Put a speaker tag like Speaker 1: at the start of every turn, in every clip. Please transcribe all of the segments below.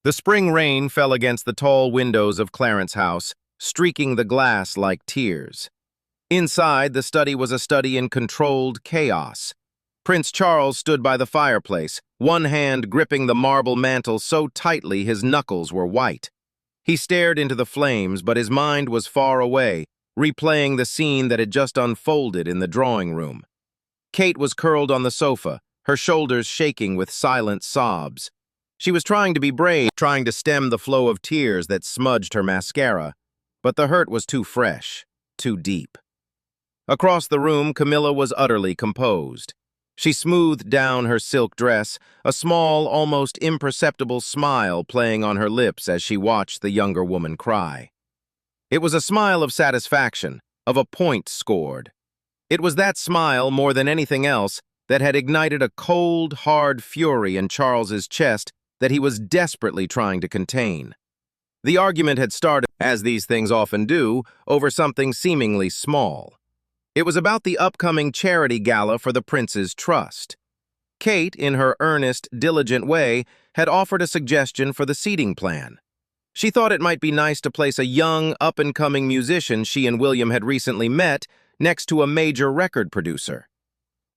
Speaker 1: The spring rain fell against the tall windows of Clarence's house, streaking the glass like tears. Inside, the study was a study in controlled chaos. Prince Charles stood by the fireplace, one hand gripping the marble mantel so tightly his knuckles were white. He stared into the flames, but his mind was far away, replaying the scene that had just unfolded in the drawing room. Kate was curled on the sofa, her shoulders shaking with silent sobs. She was trying to be brave, trying to stem the flow of tears that smudged her mascara, but the hurt was too fresh, too deep. Across the room, Camilla was utterly composed. She smoothed down her silk dress, a small, almost imperceptible smile playing on her lips as she watched the younger woman cry. It was a smile of satisfaction, of a point scored. It was that smile, more than anything else, that had ignited a cold, hard fury in Charles's chest that he was desperately trying to contain. The argument had started, as these things often do, over something seemingly small. It was about the upcoming charity gala for the prince's trust. Kate, in her earnest, diligent way, had offered a suggestion for the seating plan. She thought it might be nice to place a young, up-and-coming musician she and William had recently met next to a major record producer.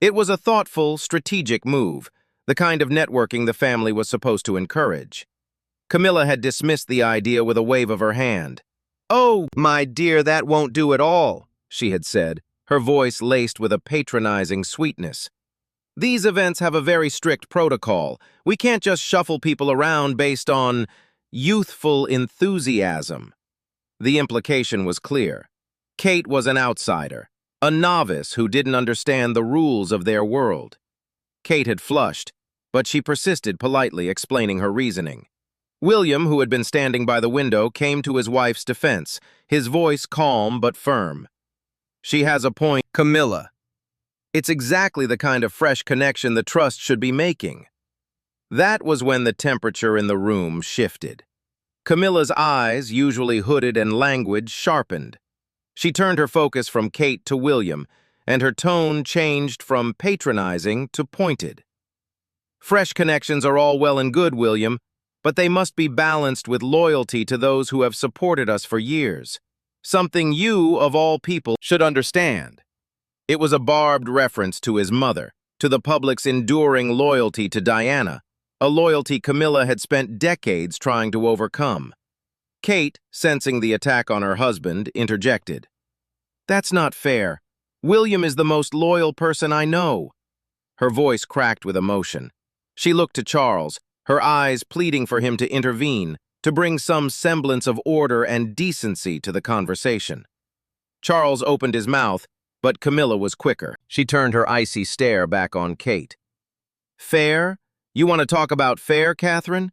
Speaker 1: It was a thoughtful, strategic move, the kind of networking the family was supposed to encourage. Camilla had dismissed the idea with a wave of her hand. "Oh, my dear, that won't do at all," she had said, her voice laced with a patronizing sweetness. "These events have a very strict protocol. We can't just shuffle people around based on youthful enthusiasm." The implication was clear. Kate was an outsider, a novice who didn't understand the rules of their world. Kate had flushed, but she persisted politely, explaining her reasoning. William, who had been standing by the window, came to his wife's defense, his voice calm but firm. "She has a point, Camilla. It's exactly the kind of fresh connection the trust should be making." That was when the temperature in the room shifted. Camilla's eyes, usually hooded and languid, sharpened. She turned her focus from Kate to William, and her tone changed from patronizing to pointed. "Fresh connections are all well and good, William, but they must be balanced with loyalty to those who have supported us for years. Something you, of all people, should understand." It was a barbed reference to his mother, to the public's enduring loyalty to Diana, a loyalty Camilla had spent decades trying to overcome. Kate, sensing the attack on her husband, interjected. "That's not fair. William is the most loyal person I know." Her voice cracked with emotion. She looked to Charles, her eyes pleading for him to intervene, to bring some semblance of order and decency to the conversation. Charles opened his mouth, but Camilla was quicker. She turned her icy stare back on Kate. "Fair? You want to talk about fair, Catherine?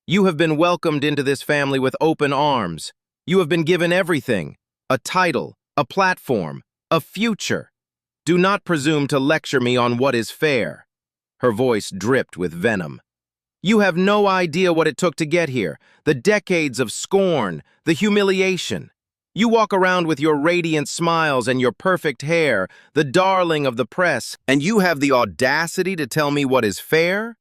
Speaker 1: You have been welcomed into this family with open arms. You have been given everything, a title, a platform, a future. Do not presume to lecture me on what is fair." Her voice dripped with venom. "You have no idea what it took to get here, the decades of scorn, the humiliation. You walk around with your radiant smiles and your perfect hair, the darling of the press, and you have the audacity to tell me what is fair?"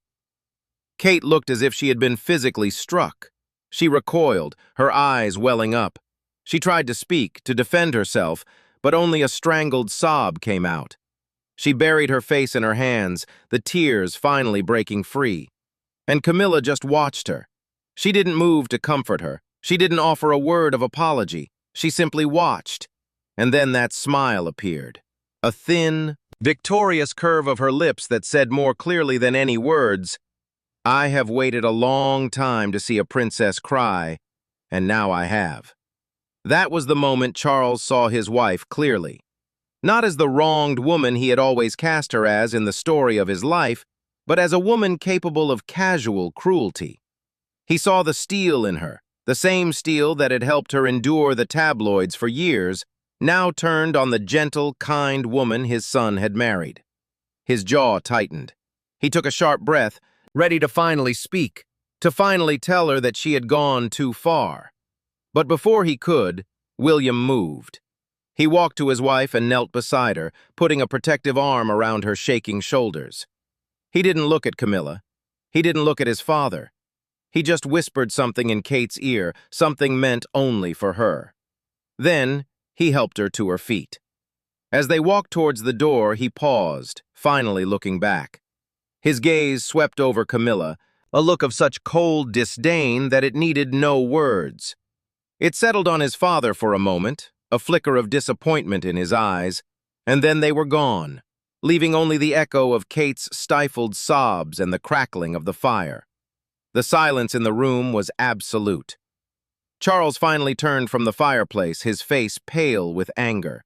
Speaker 1: Kate looked as if she had been physically struck. She recoiled, her eyes welling up. She tried to speak, to defend herself, but only a strangled sob came out. She buried her face in her hands, the tears finally breaking free. And Camilla just watched her. She didn't move to comfort her. She didn't offer a word of apology. She simply watched. And then that smile appeared. A thin, victorious curve of her lips that said more clearly than any words, "I have waited a long time to see a princess cry, and now I have." That was the moment Charles saw his wife clearly. Not as the wronged woman he had always cast her as in the story of his life, but as a woman capable of casual cruelty. He saw the steel in her, the same steel that had helped her endure the tabloids for years, now turned on the gentle, kind woman his son had married. His jaw tightened. He took a sharp breath, ready to finally speak, to finally tell her that she had gone too far. But before he could, William moved. He walked to his wife and knelt beside her, putting a protective arm around her shaking shoulders. He didn't look at Camilla. He didn't look at his father. He just whispered something in Kate's ear, something meant only for her. Then, he helped her to her feet. As they walked towards the door, he paused, finally looking back. His gaze swept over Camilla, a look of such cold disdain that it needed no words. It settled on his father for a moment, a flicker of disappointment in his eyes, and then they were gone, leaving only the echo of Kate's stifled sobs and the crackling of the fire. The silence in the room was absolute. Charles finally turned from the fireplace, his face pale with anger.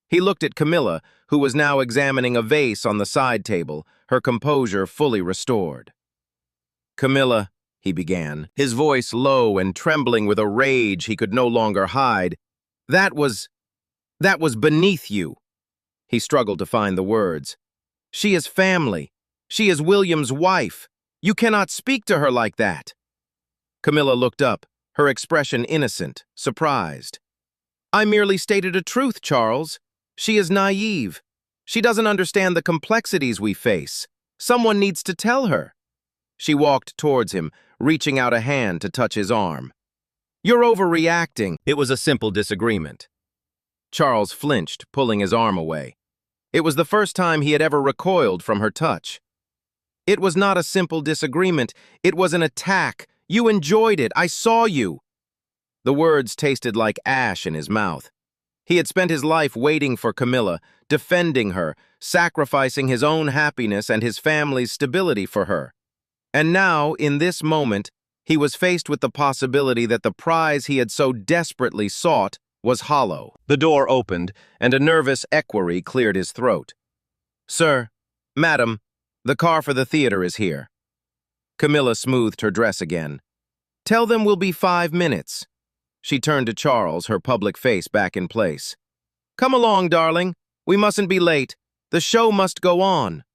Speaker 1: He looked at Camilla, who was now examining a vase on the side table, her composure fully restored. "Camilla," he began, his voice low and trembling with a rage he could no longer hide, that was beneath you." He struggled to find the words. "She is family. She is William's wife. You cannot speak to her like that." Camilla looked up, her expression innocent, surprised. "I merely stated a truth, Charles. She is naive. She doesn't understand the complexities we face. Someone needs to tell her." She walked towards him, reaching out a hand to touch his arm. "You're overreacting." It was a simple disagreement. Charles flinched, pulling his arm away. It was the first time he had ever recoiled from her touch. "It was not a simple disagreement. It was an attack. You enjoyed it. I saw you." The words tasted like ash in his mouth. He had spent his life waiting for Camilla, defending her, sacrificing his own happiness and his family's stability for her. And now, in this moment, he was faced with the possibility that the prize he had so desperately sought was hollow. The door opened, and a nervous equerry cleared his throat. "Sir, madam, the car for the theater is here." Camilla smoothed her dress again. "Tell them we'll be 5 minutes." She turned to Charles, her public face back in place. "Come along, darling. We mustn't be late. The show must go on."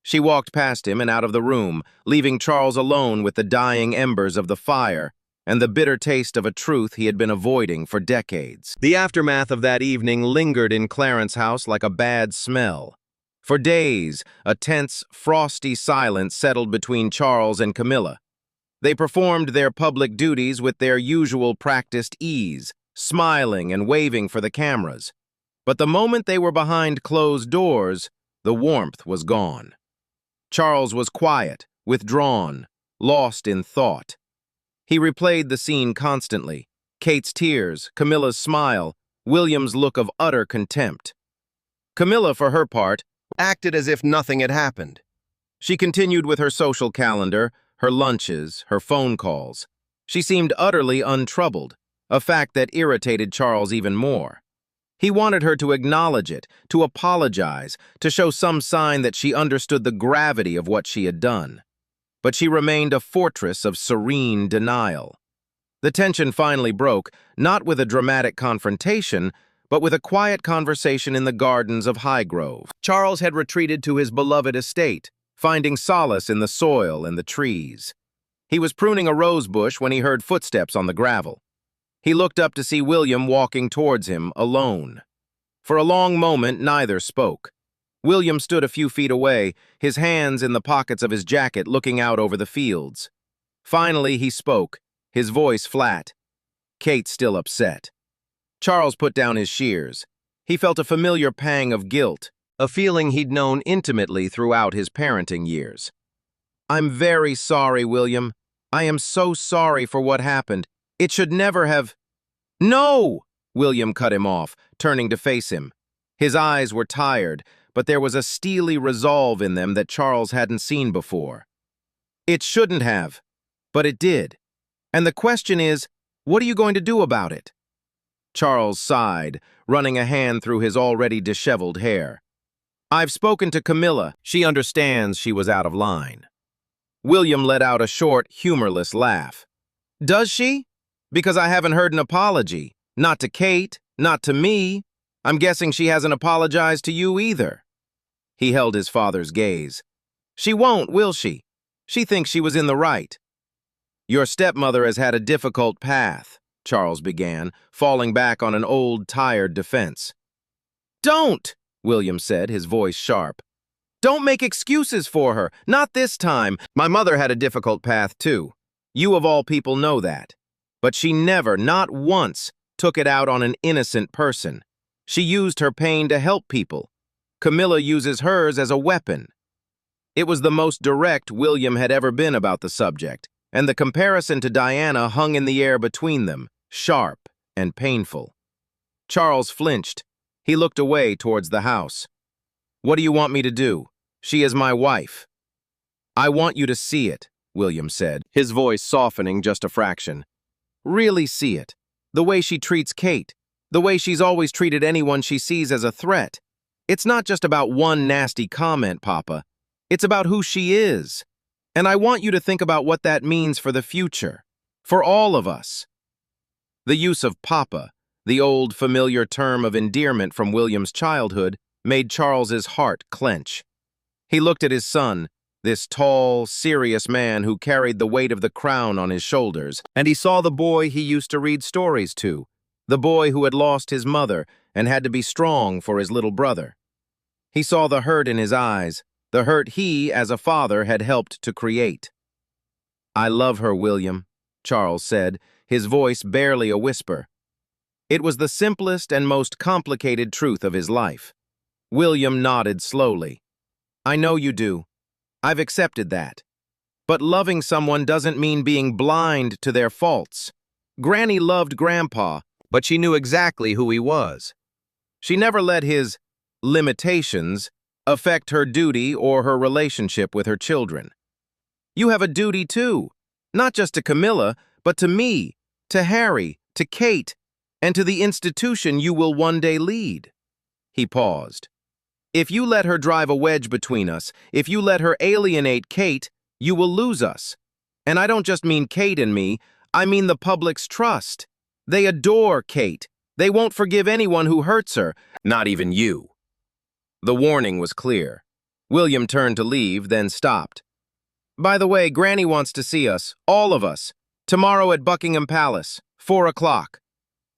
Speaker 1: She walked past him and out of the room, leaving Charles alone with the dying embers of the fire and the bitter taste of a truth he had been avoiding for decades. The aftermath of that evening lingered in Clarence's house like a bad smell. For days, a tense, frosty silence settled between Charles and Camilla. They performed their public duties with their usual practiced ease, smiling and waving for the cameras. But the moment they were behind closed doors, the warmth was gone. Charles was quiet, withdrawn, lost in thought. He replayed the scene constantly: Kate's tears, Camilla's smile, William's look of utter contempt. Camilla, for her part, acted as if nothing had happened. She continued with her social calendar, her lunches, her phone calls. She seemed utterly untroubled, a fact that irritated Charles even more. He wanted her to acknowledge it, to apologize, to show some sign that she understood the gravity of what she had done. But she remained a fortress of serene denial. The tension finally broke, not with a dramatic confrontation, but with a quiet conversation in the gardens of Highgrove. Charles had retreated to his beloved estate, finding solace in the soil and the trees. He was pruning a rose bush when he heard footsteps on the gravel. He looked up to see William walking towards him, alone. For a long moment, neither spoke. William stood a few feet away, his hands in the pockets of his jacket looking out over the fields. Finally, he spoke, his voice flat. "Kate's still upset." Charles put down his shears. He felt a familiar pang of guilt, a feeling he'd known intimately throughout his parenting years. "I'm very sorry, William. I am so sorry for what happened. It should never have—" "No!" William cut him off, turning to face him. His eyes were tired, but there was a steely resolve in them that Charles hadn't seen before. "It shouldn't have, but it did. And the question is, what are you going to do about it?" Charles sighed, running a hand through his already disheveled hair. "I've spoken to Camilla. She understands she was out of line." William let out a short, humorless laugh. "Does she? Because I haven't heard an apology. Not to Kate, not to me. I'm guessing she hasn't apologized to you either." He held his father's gaze. "She won't, will she? She thinks she was in the right." "Your stepmother has had a difficult path," Charles began, falling back on an old, tired defense. "Don't!" William said, his voice sharp. "Don't make excuses for her. Not this time. My mother had a difficult path, too. You of all people know that. But she never, not once, took it out on an innocent person. She used her pain to help people. Camilla uses hers as a weapon. It was the most direct William had ever been about the subject, and the comparison to Diana hung in the air between them, sharp and painful. Charles flinched. He looked away towards the house. "What do you want me to do? She is my wife." "I want you to see it," William said, his voice softening just a fraction. "Really see it. The way she treats Kate. The way she's always treated anyone she sees as a threat. It's not just about one nasty comment, Papa. It's about who she is. And I want you to think about what that means for the future. For all of us." The use of Papa, the old familiar term of endearment from William's childhood, made Charles's heart clench. He looked at his son, this tall, serious man who carried the weight of the crown on his shoulders, and he saw the boy he used to read stories to, the boy who had lost his mother and had to be strong for his little brother. He saw the hurt in his eyes, the hurt he, as a father, had helped to create. "I love her, William," Charles said, his voice barely a whisper. It was the simplest and most complicated truth of his life. William nodded slowly. "I know you do. I've accepted that. But loving someone doesn't mean being blind to their faults. Granny loved Grandpa, but she knew exactly who he was. She never let his limitations affect her duty or her relationship with her children. You have a duty too, not just to Camilla, but to me, to Harry, to Kate, and to the institution you will one day lead." He paused. "If you let her drive a wedge between us, if you let her alienate Kate, you will lose us. And I don't just mean Kate and me, I mean the public's trust. They adore Kate. They won't forgive anyone who hurts her, not even you." The warning was clear. William turned to leave, then stopped. "By the way, Granny wants to see us, all of us, tomorrow at Buckingham Palace, 4 o'clock.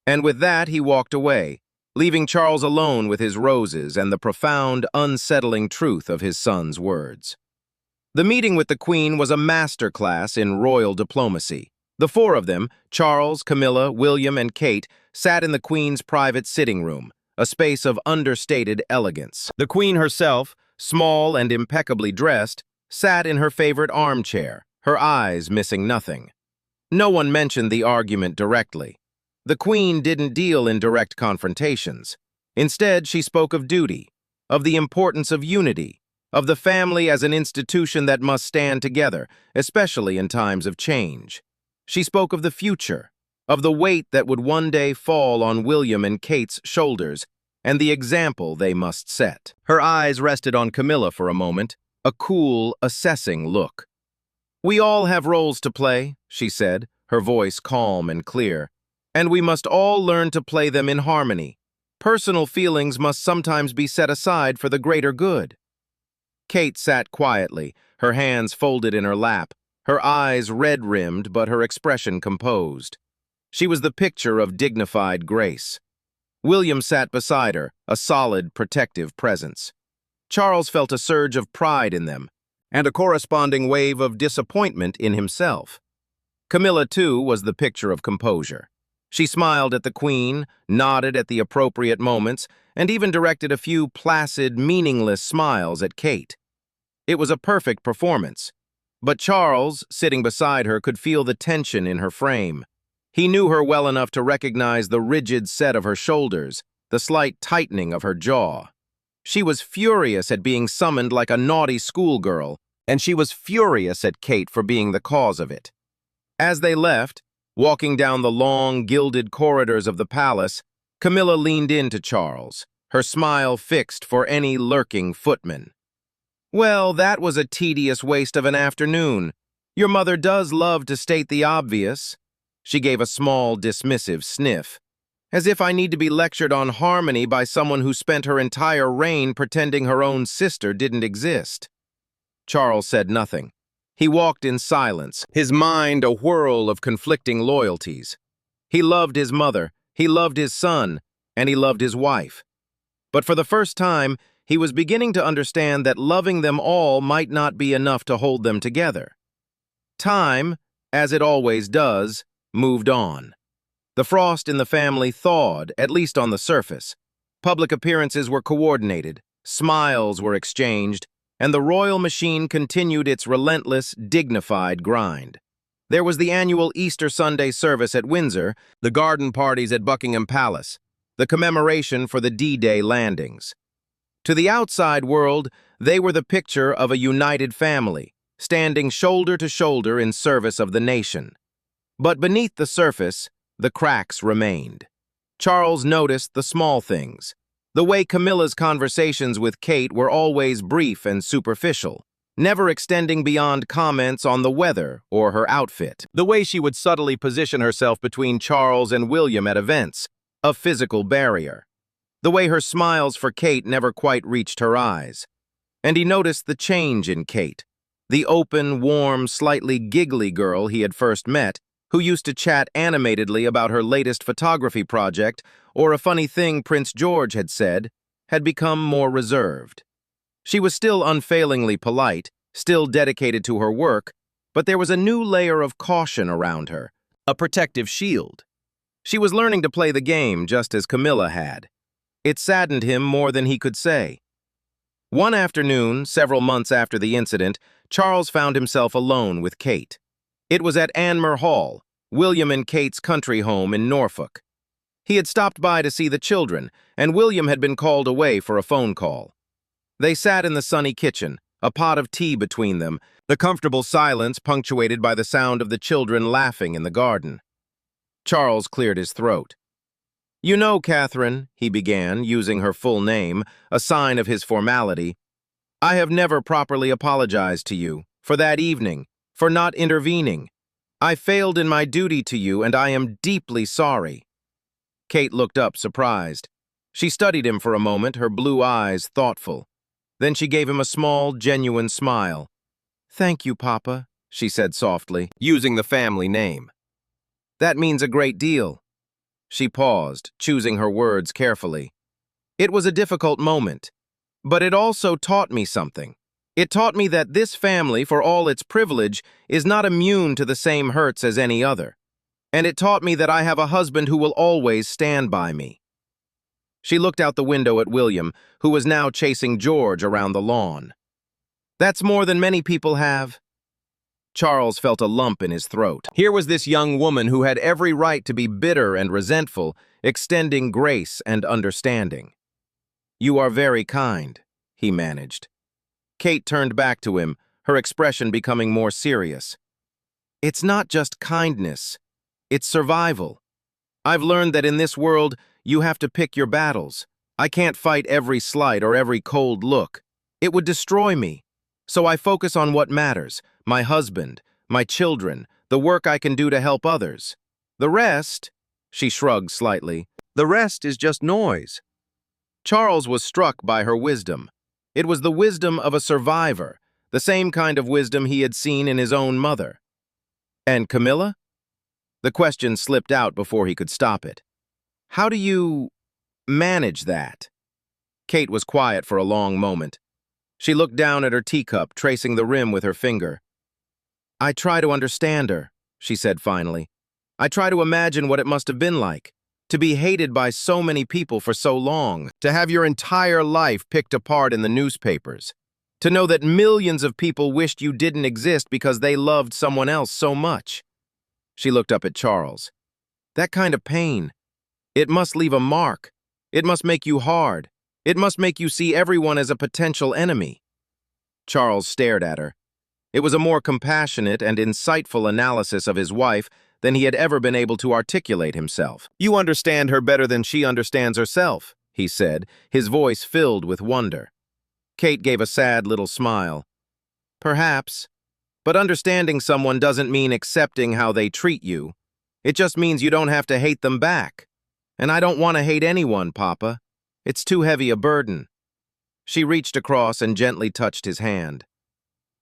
Speaker 1: And with that, he walked away, leaving Charles alone with his roses and the profound, unsettling truth of his son's words. The meeting with the Queen was a masterclass in royal diplomacy. The four of them, Charles, Camilla, William, and Kate, sat in the Queen's private sitting room, a space of understated elegance. The Queen herself, small and impeccably dressed, sat in her favorite armchair, her eyes missing nothing. No one mentioned the argument directly. The Queen didn't deal in direct confrontations. Instead, she spoke of duty, of the importance of unity, of the family as an institution that must stand together, especially in times of change. She spoke of the future, of the weight that would one day fall on William and Kate's shoulders, and the example they must set. Her eyes rested on Camilla for a moment, a cool, assessing look. "We all have roles to play," she said, her voice calm and clear, "and we must all learn to play them in harmony. Personal feelings must sometimes be set aside for the greater good." Kate sat quietly, her hands folded in her lap, her eyes red-rimmed but her expression composed. She was the picture of dignified grace. William sat beside her, a solid, protective presence. Charles felt a surge of pride in them, and a corresponding wave of disappointment in himself. Camilla, too, was the picture of composure. She smiled at the Queen, nodded at the appropriate moments, and even directed a few placid, meaningless smiles at Kate. It was a perfect performance. But Charles, sitting beside her, could feel the tension in her frame. He knew her well enough to recognize the rigid set of her shoulders, the slight tightening of her jaw. She was furious at being summoned like a naughty schoolgirl, and she was furious at Kate for being the cause of it. As they left, walking down the long, gilded corridors of the palace, Camilla leaned into Charles, her smile fixed for any lurking footman. "Well, that was a tedious waste of an afternoon. Your mother does love to state the obvious." She gave a small, dismissive sniff. "As if I need to be lectured on harmony by someone who spent her entire reign pretending her own sister didn't exist." Charles said nothing. He walked in silence, his mind a whirl of conflicting loyalties. He loved his mother, he loved his son, and he loved his wife. But for the first time, he was beginning to understand that loving them all might not be enough to hold them together. Time, as it always does, moved on. The frost in the family thawed, at least on the surface. Public appearances were coordinated, smiles were exchanged, and the royal machine continued its relentless, dignified grind. There was the annual Easter Sunday service at Windsor, the garden parties at Buckingham Palace, the commemoration for the D-Day landings. To the outside world, they were the picture of a united family, standing shoulder to shoulder in service of the nation. But beneath the surface, the cracks remained. Charles noticed the small things. The way Camilla's conversations with Kate were always brief and superficial, never extending beyond comments on the weather or her outfit. The way she would subtly position herself between Charles and William at events, a physical barrier. The way her smiles for Kate never quite reached her eyes. And he noticed the change in Kate, the open, warm, slightly giggly girl he had first met, who used to chat animatedly about her latest photography project or a funny thing Prince George had said, had become more reserved. She was still unfailingly polite, still dedicated to her work, but there was a new layer of caution around her, a protective shield. She was learning to play the game just as Camilla had. It saddened him more than he could say. One afternoon, several months after the incident, Charles found himself alone with Kate. It was at Anmer Hall, William and Kate's country home in Norfolk. He had stopped by to see the children, and William had been called away for a phone call. They sat in the sunny kitchen, a pot of tea between them, the comfortable silence punctuated by the sound of the children laughing in the garden. Charles cleared his throat. "You know, Catherine," he began, using her full name, a sign of his formality, "I have never properly apologized to you, for that evening, for not intervening. I failed in my duty to you, and I am deeply sorry." Kate looked up, surprised. She studied him for a moment, her blue eyes thoughtful. Then she gave him a small, genuine smile. "Thank you, Papa," she said softly, using the family name. "That means a great deal." She paused, choosing her words carefully. It was a difficult moment, but it also taught me something. It taught me that this family, for all its privilege, is not immune to the same hurts as any other. And it taught me that I have a husband who will always stand by me. She looked out the window at William, who was now chasing George around the lawn. "That's more than many people have." Charles felt a lump in his throat. Here was this young woman who had every right to be bitter and resentful, extending grace and understanding. "You are very kind," he managed. Kate turned back to him, her expression becoming more serious. "It's not just kindness. It's survival. I've learned that in this world, you have to pick your battles. I can't fight every slight or every cold look. It would destroy me. So I focus on what matters, my husband, my children, the work I can do to help others. The rest," she shrugged slightly, "the rest is just noise." Charles was struck by her wisdom. It was the wisdom of a survivor, the same kind of wisdom he had seen in his own mother. "And Camilla?" The question slipped out before he could stop it. "How do you manage that?" Kate was quiet for a long moment. She looked down at her teacup, tracing the rim with her finger. "I try to understand her," she said finally. "I try to imagine what it must have been like. To be hated by so many people for so long, to have your entire life picked apart in the newspapers, to know that millions of people wished you didn't exist because they loved someone else so much." She looked up at Charles. "That kind of pain, it must leave a mark. It must make you hard. It must make you see everyone as a potential enemy." Charles stared at her. It was a more compassionate and insightful analysis of his wife than he had ever been able to articulate himself. "You understand her better than she understands herself," he said, his voice filled with wonder. Kate gave a sad little smile. "Perhaps. But understanding someone doesn't mean accepting how they treat you. It just means you don't have to hate them back. And I don't want to hate anyone, Papa. It's too heavy a burden." She reached across and gently touched his hand.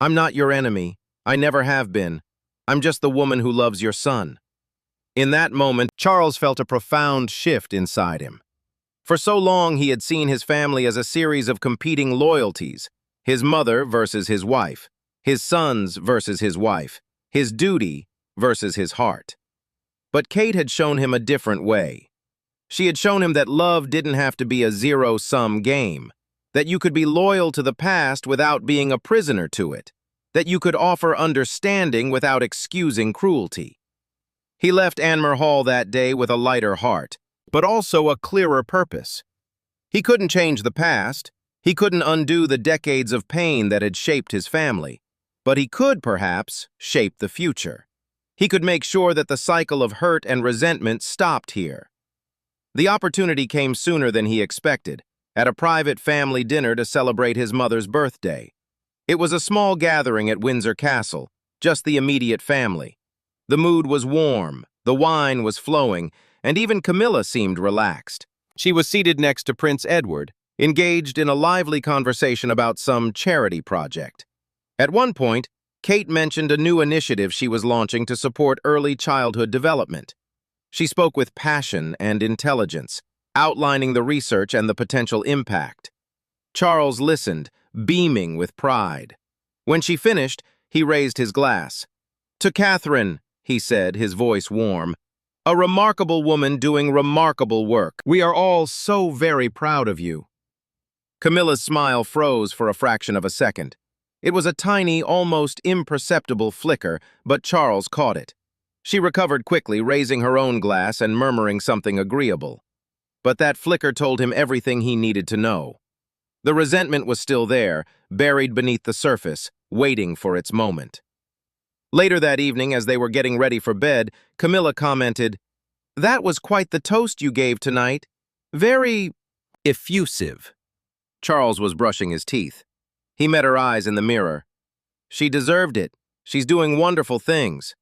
Speaker 1: "I'm not your enemy. I never have been. I'm just the woman who loves your son." In that moment, Charles felt a profound shift inside him. For so long, he had seen his family as a series of competing loyalties, his mother versus his wife, his sons versus his wife, his duty versus his heart. But Kate had shown him a different way. She had shown him that love didn't have to be a zero-sum game, that you could be loyal to the past without being a prisoner to it, that you could offer understanding without excusing cruelty. He left Anmer Hall that day with a lighter heart, but also a clearer purpose. He couldn't change the past. He couldn't undo the decades of pain that had shaped his family, but he could, perhaps, shape the future. He could make sure that the cycle of hurt and resentment stopped here. The opportunity came sooner than he expected, at a private family dinner to celebrate his mother's birthday. It was a small gathering at Windsor Castle, just the immediate family. The mood was warm, the wine was flowing, and even Camilla seemed relaxed. She was seated next to Prince Edward, engaged in a lively conversation about some charity project. At one point, Kate mentioned a new initiative she was launching to support early childhood development. She spoke with passion and intelligence, outlining the research and the potential impact. Charles listened, beaming with pride. When she finished, he raised his glass. "To Catherine," he said, his voice warm, "a remarkable woman doing remarkable work. We are all so very proud of you." Camilla's smile froze for a fraction of a second. It was a tiny, almost imperceptible flicker, but Charles caught it. She recovered quickly, raising her own glass and murmuring something agreeable. But that flicker told him everything he needed to know. The resentment was still there, buried beneath the surface, waiting for its moment. Later that evening, as they were getting ready for bed, Camilla commented, "That was quite the toast you gave tonight. Very effusive." Charles was brushing his teeth. He met her eyes in the mirror. "She deserved it. She's doing wonderful things."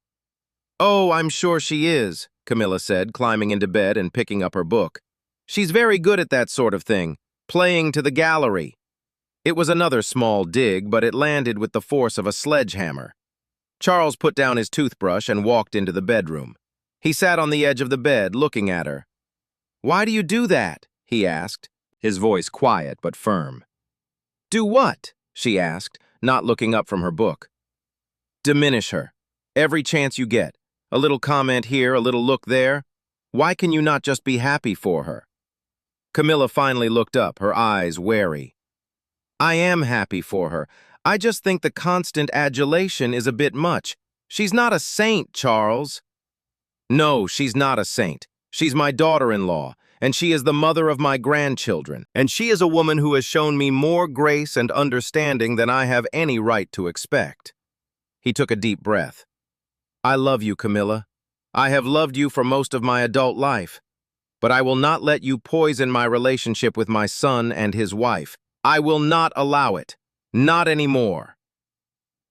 Speaker 1: "Oh, I'm sure she is," Camilla said, climbing into bed and picking up her book. "She's very good at that sort of thing, playing to the gallery." It was another small dig, but it landed with the force of a sledgehammer. Charles put down his toothbrush and walked into the bedroom. He sat on the edge of the bed, looking at her. "Why do you do that?" he asked, his voice quiet but firm. "Do what?" she asked, not looking up from her book. "Diminish her. Every chance you get. A little comment here, a little look there. Why can you not just be happy for her?" Camilla finally looked up, her eyes wary. "I am happy for her. I just think the constant adulation is a bit much. She's not a saint, Charles." "No, she's not a saint. She's my daughter-in-law, and she is the mother of my grandchildren, and she is a woman who has shown me more grace and understanding than I have any right to expect." He took a deep breath. "I love you, Camilla. I have loved you for most of my adult life, but I will not let you poison my relationship with my son and his wife. I will not allow it. Not anymore."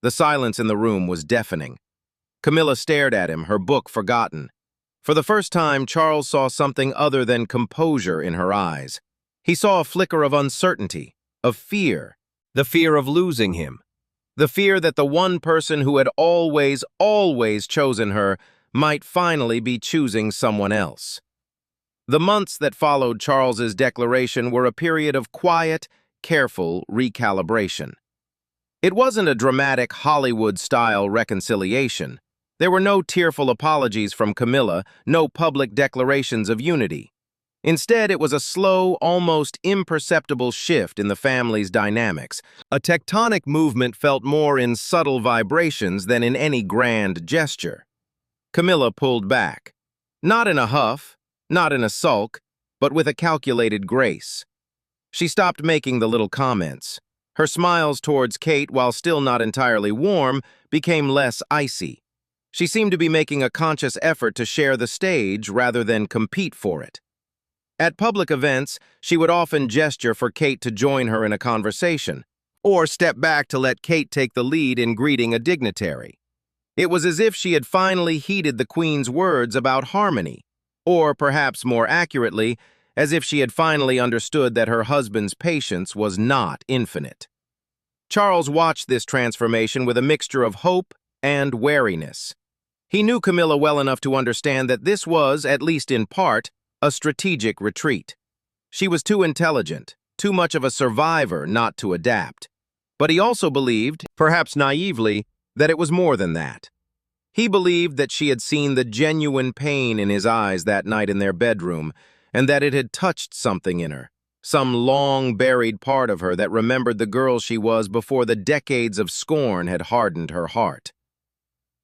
Speaker 1: The silence in the room was deafening. Camilla stared at him, her book forgotten. For the first time, Charles saw something other than composure in her eyes. He saw a flicker of uncertainty, of fear, the fear of losing him. The fear that the one person who had always chosen her might finally be choosing someone else. The months that followed Charles's declaration were a period of quiet, careful recalibration. It wasn't a dramatic Hollywood-style reconciliation. There were no tearful apologies from Camilla, no public declarations of unity. Instead, it was a slow, almost imperceptible shift in the family's dynamics. A tectonic movement felt more in subtle vibrations than in any grand gesture. Camilla pulled back. Not in a huff, not in a sulk, but with a calculated grace. She stopped making the little comments. Her smiles towards Kate, while still not entirely warm, became less icy. She seemed to be making a conscious effort to share the stage rather than compete for it. At public events, she would often gesture for Kate to join her in a conversation, or step back to let Kate take the lead in greeting a dignitary. It was as if she had finally heeded the Queen's words about harmony, or perhaps more accurately, as if she had finally understood that her husband's patience was not infinite. Charles watched this transformation with a mixture of hope and wariness. He knew Camilla well enough to understand that this was, at least in part, a strategic retreat. She was too intelligent, too much of a survivor not to adapt. But he also believed, perhaps naively, that it was more than that. He believed that she had seen the genuine pain in his eyes that night in their bedroom, and that it had touched something in her, some long-buried part of her that remembered the girl she was before the decades of scorn had hardened her heart.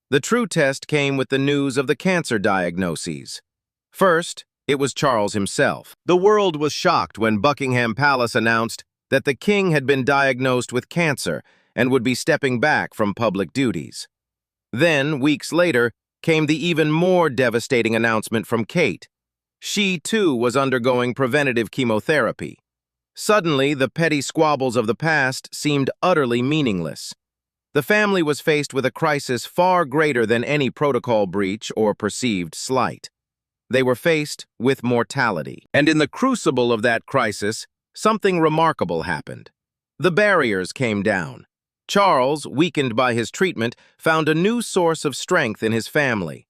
Speaker 1: The true test came with the news of the cancer diagnoses. First, it was Charles himself. The world was shocked when Buckingham Palace announced that the king had been diagnosed with cancer and would be stepping back from public duties. Then, weeks later, came the even more devastating announcement from Kate. She, too, was undergoing preventative chemotherapy. Suddenly, the petty squabbles of the past seemed utterly meaningless. The family was faced with a crisis far greater than any protocol breach or perceived slight. They were faced with mortality. And in the crucible of that crisis, something remarkable happened. The barriers came down. Charles, weakened by his treatment, found a new source of strength in his family.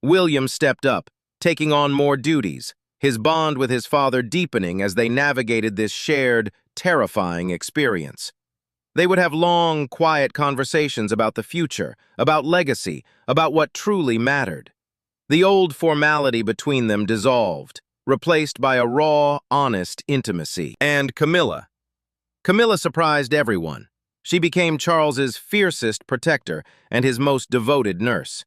Speaker 1: William stepped up, taking on more duties, his bond with his father deepening as they navigated this shared, terrifying experience. They would have long, quiet conversations about the future, about legacy, about what truly mattered. The old formality between them dissolved, replaced by a raw, honest intimacy. And Camilla. Camilla surprised everyone. She became Charles's fiercest protector and his most devoted nurse.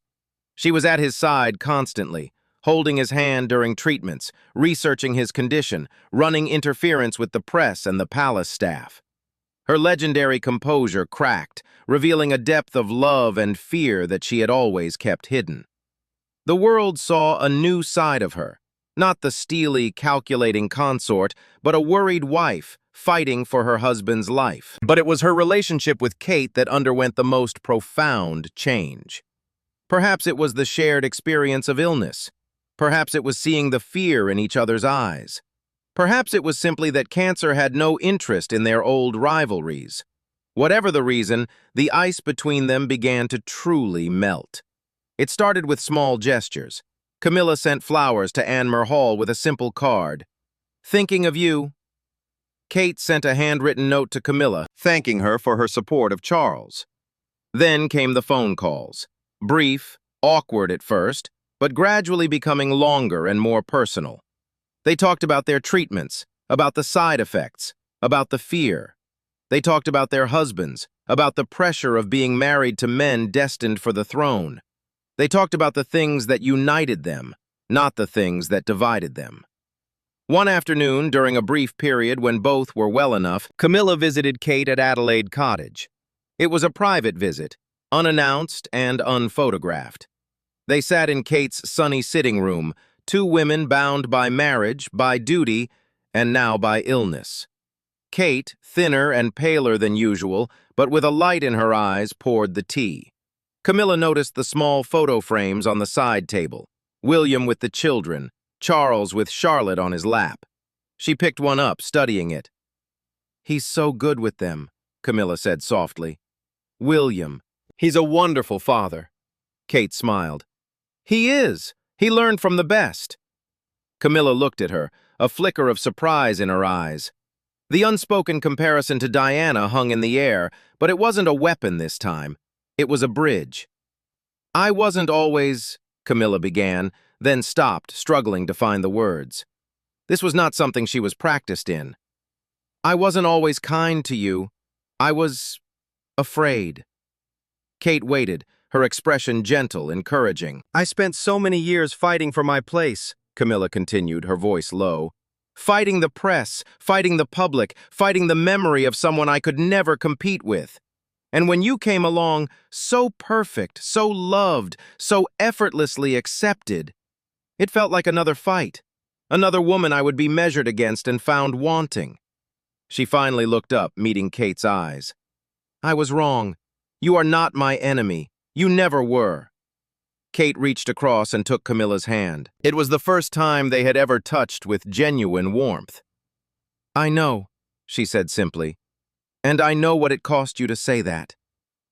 Speaker 1: She was at his side constantly, holding his hand during treatments, researching his condition, running interference with the press and the palace staff. Her legendary composure cracked, revealing a depth of love and fear that she had always kept hidden. The world saw a new side of her, not the steely, calculating consort, but a worried wife, fighting for her husband's life. But it was her relationship with Kate that underwent the most profound change. Perhaps it was the shared experience of illness. Perhaps it was seeing the fear in each other's eyes. Perhaps it was simply that cancer had no interest in their old rivalries. Whatever the reason, the ice between them began to truly melt. It started with small gestures. Camilla sent flowers to Anmer Hall with a simple card. "Thinking of you." Kate sent a handwritten note to Camilla, thanking her for her support of Charles. Then came the phone calls. Brief, awkward at first, but gradually becoming longer and more personal. They talked about their treatments, about the side effects, about the fear. They talked about their husbands, about the pressure of being married to men destined for the throne. They talked about the things that united them, not the things that divided them. One afternoon, during a brief period when both were well enough, Camilla visited Kate at Adelaide Cottage. It was a private visit, unannounced and unphotographed. They sat in Kate's sunny sitting room, two women bound by marriage, by duty, and now by illness. Kate, thinner and paler than usual, but with a light in her eyes, poured the tea. Camilla noticed the small photo frames on the side table, William with the children, Charles with Charlotte on his lap. She picked one up, studying it. "He's so good with them," Camilla said softly. "William, he's a wonderful father." Kate smiled. "He is. He learned from the best." Camilla looked at her, a flicker of surprise in her eyes. The unspoken comparison to Diana hung in the air, but it wasn't a weapon this time. It was a bridge. "I wasn't always," Camilla began, then stopped, struggling to find the words. This was not something she was practiced in. "I wasn't always kind to you. I was afraid." Kate waited, her expression gentle, encouraging. "I spent so many years fighting for my place," Camilla continued, her voice low. "Fighting the press, fighting the public, fighting the memory of someone I could never compete with. And when you came along, so perfect, so loved, so effortlessly accepted, it felt like another fight, another woman I would be measured against and found wanting." She finally looked up, meeting Kate's eyes. "I was wrong. You are not my enemy. You never were." Kate reached across and took Camilla's hand. It was the first time they had ever touched with genuine warmth. "I know," she said simply, "and I know what it cost you to say that.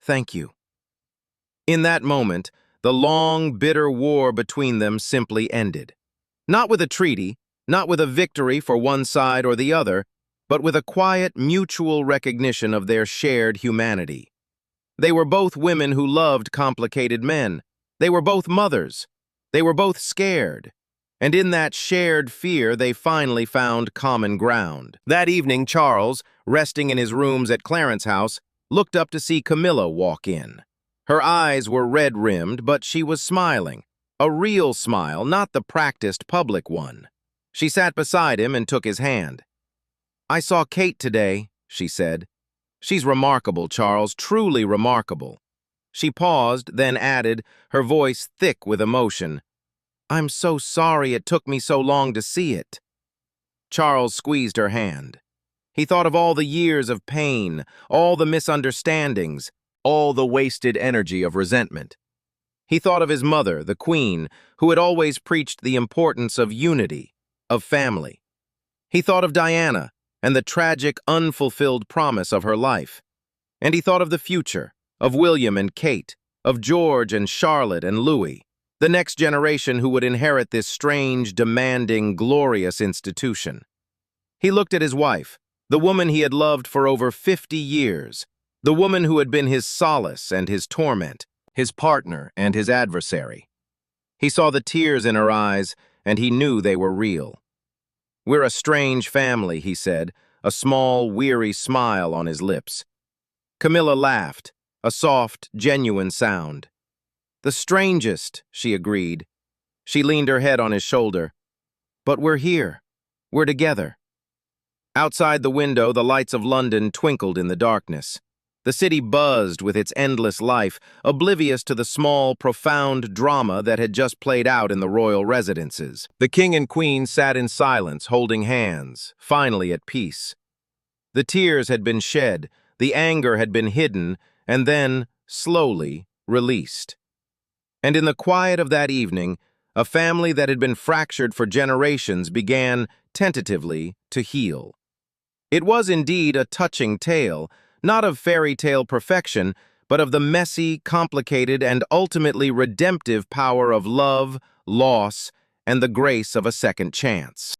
Speaker 1: Thank you." In that moment, the long, bitter war between them simply ended. Not with a treaty, not with a victory for one side or the other, but with a quiet, mutual recognition of their shared humanity. They were both women who loved complicated men, They were both mothers. They were both scared. And in that shared fear, they finally found common ground. That evening, Charles, resting in his rooms at Clarence House, looked up to see Camilla walk in. Her eyes were red-rimmed, but she was smiling. A real smile, not the practiced public one. She sat beside him and took his hand. "I saw Kate today," she said. "She's remarkable, Charles, truly remarkable." She paused, then added, her voice thick with emotion, "I'm so sorry it took me so long to see it." Charles squeezed her hand. He thought of all the years of pain, all the misunderstandings, all the wasted energy of resentment. He thought of his mother, the Queen, who had always preached the importance of unity, of family. He thought of Diana and the tragic, unfulfilled promise of her life. And he thought of the future, of William and Kate, of George and Charlotte and Louis, the next generation who would inherit this strange, demanding, glorious institution. He looked at his wife, the woman he had loved for over 50 years, the woman who had been his solace and his torment, his partner and his adversary. He saw the tears in her eyes, and he knew they were real. "We're a strange family," he said, a small, weary smile on his lips. Camilla laughed, a soft, genuine sound. "The strangest," she agreed. She leaned her head on his shoulder. "But we're here. We're together." Outside the window, the lights of London twinkled in the darkness. The city buzzed with its endless life, oblivious to the small, profound drama that had just played out in the royal residences. The king and queen sat in silence, holding hands, finally at peace. The tears had been shed, the anger had been hidden, and then, slowly, released. And in the quiet of that evening, a family that had been fractured for generations began, tentatively, to heal. It was indeed a touching tale, not of fairy tale perfection, but of the messy, complicated, and ultimately redemptive power of love, loss, and the grace of a second chance.